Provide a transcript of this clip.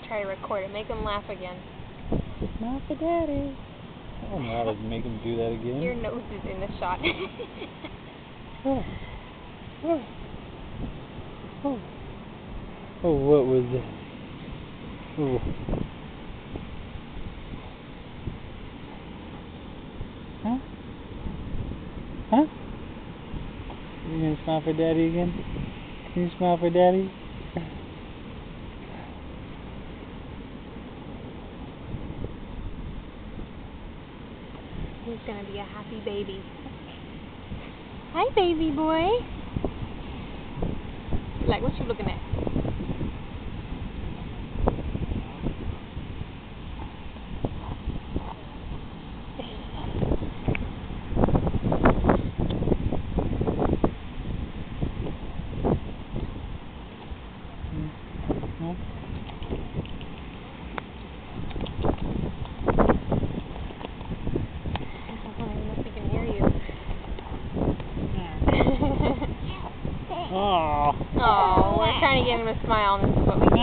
try to record it. Make him laugh again. Not for daddy. I don't know how to make him do that again. Your nose is in the shot. Oh. Oh. Oh. Oh, what was that? Oh. Huh? Huh? You gonna smile for daddy again? Can you smile for daddy? He's gonna be a happy baby. Hi, baby boy. Like, what you looking at? Huh? Oh. Oh, we're trying to get him to smile, and this is what we get.